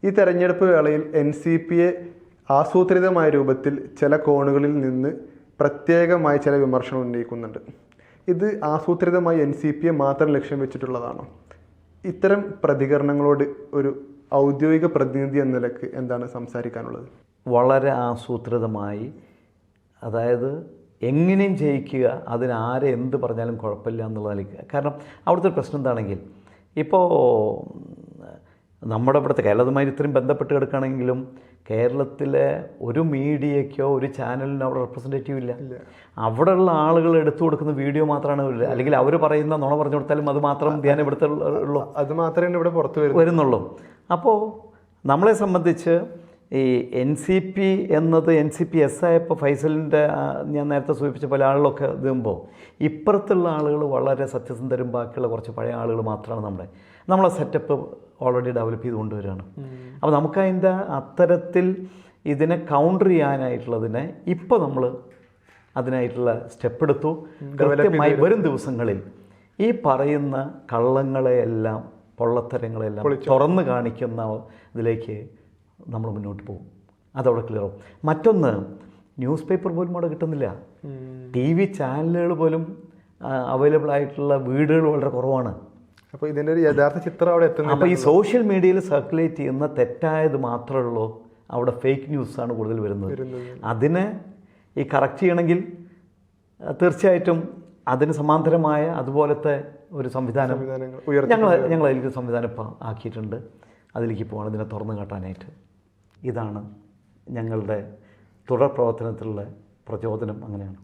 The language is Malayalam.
ഈ തെരഞ്ഞെടുപ്പ് വേളയിൽ NCPയെ ആസൂത്രിതമായ രൂപത്തിൽ ചില കോണുകളിൽ നിന്ന് പ്രത്യേകമായി ചില വിമർശനം ഉന്നയിക്കുന്നുണ്ട്. ഇത് ആസൂത്രിതമായി NCPയെ മാത്രം ലക്ഷ്യം വെച്ചിട്ടുള്ളതാണോ? ഇത്തരം പ്രതികരണങ്ങളോട് ഒരു ഔദ്യോഗിക പ്രതിനിധി എന്ന നിലക്ക് എന്താണ് സംസാരിക്കാനുള്ളത്? വളരെ ആസൂത്രിതമായി, അതായത് എങ്ങനെയും ജയിക്കുക, അതിനാരെ എന്ത് പറഞ്ഞാലും കുഴപ്പമില്ല എന്നുള്ളതിലേക്ക്. കാരണം അവിടുത്തെ പ്രശ്നം എന്താണെങ്കിൽ, ഇപ്പോൾ നമ്മുടെ ഇവിടുത്തെ കേരളവുമായി ഇത്രയും ബന്ധപ്പെട്ട് കിടക്കുകയാണെങ്കിലും കേരളത്തിലെ ഒരു മീഡിയയ്ക്കോ ഒരു ചാനലിനോ അവിടെ റെപ്രസെൻറ്റേറ്റീവ് ഇല്ല. അവിടെയുള്ള ആളുകൾ എടുത്തു കൊടുക്കുന്ന വീഡിയോ മാത്രമാണ് അല്ലെങ്കിൽ അവർ പറയുന്ന നുണ പറഞ്ഞു കൊടുത്താലും അത് മാത്രം ധ്യാനം ഇവിടുത്തുള്ളൂ, അത് മാത്രമേ ഇവിടെ പുറത്ത് വരുന്നുള്ളൂ. അപ്പോൾ നമ്മളെ സംബന്ധിച്ച് ഈ NCP എന്നത് NCP-S ആയപ്പോൾ ഫൈസലിൻ്റെ ഞാൻ നേരത്തെ സൂചിപ്പിച്ച പല ആളുകളൊക്കെ ഇതുമ്പോൾ ഇപ്പുറത്തുള്ള ആളുകൾ വളരെ സത്യസന്ധരും ബാക്കിയുള്ള കുറച്ച് പഴയ ആളുകൾ മാത്രമാണ് നമ്മളെ സെറ്റപ്പ് ഓൾറെഡി ഡെവലപ്പ് ചെയ്ത് കൊണ്ടുവരികയാണ്. അപ്പോൾ നമുക്കതിൻ്റെ അത്തരത്തിൽ ഇതിനെ കൗണ്ടർ ചെയ്യാനായിട്ടുള്ളതിനെ ഇപ്പോൾ നമ്മൾ അതിനായിട്ടുള്ള സ്റ്റെപ്പ് എടുത്തു. കൃത്യമായി വരും ദിവസങ്ങളിൽ ഈ പറയുന്ന കള്ളങ്ങളെയെല്ലാം പൊള്ളത്തരങ്ങളെല്ലാം തുറന്ന് കാണിക്കുന്ന ഇതിലേക്ക് നമ്മൾ മുന്നോട്ട് പോകും. അതവിടെ ക്ലിയറാവും. മറ്റൊന്ന്, ന്യൂസ് പേപ്പർ പോലും അവിടെ കിട്ടുന്നില്ല. TV ചാനലുകൾ പോലും അവൈലബിൾ ആയിട്ടുള്ള വീടുകൾ വളരെ കുറവാണ്. അപ്പോൾ ഇതിൻ്റെ ഒരു യഥാർത്ഥ ചിത്രം അവിടെ എത്തുന്നില്ല. അപ്പോൾ ഈ സോഷ്യൽ മീഡിയയിൽ സർക്കുലേറ്റ് ചെയ്യുന്ന തെറ്റായത് മാത്രമേ ഉള്ളൂ. അവിടെ ഫേക്ക് ന്യൂസാണ് കൂടുതൽ വരുന്നത്. അതിനെ ഈ കറക്റ്റ് ചെയ്യണമെങ്കിൽ തീർച്ചയായിട്ടും അതിന് സമാന്തരമായ അതുപോലത്തെ ഒരു സംവിധാനം ഞങ്ങൾ അതിലേക്ക് സംവിധാനം ഇപ്പം ആക്കിയിട്ടുണ്ട്. അതിലേക്ക് പോകണം, ഇതിനെ തുറന്നു കാട്ടാനായിട്ട്. ഇതാണ് ഞങ്ങളുടെ തുടർ പ്രവർത്തനത്തിലുള്ള പ്രചോദനം. അങ്ങനെയാണ്.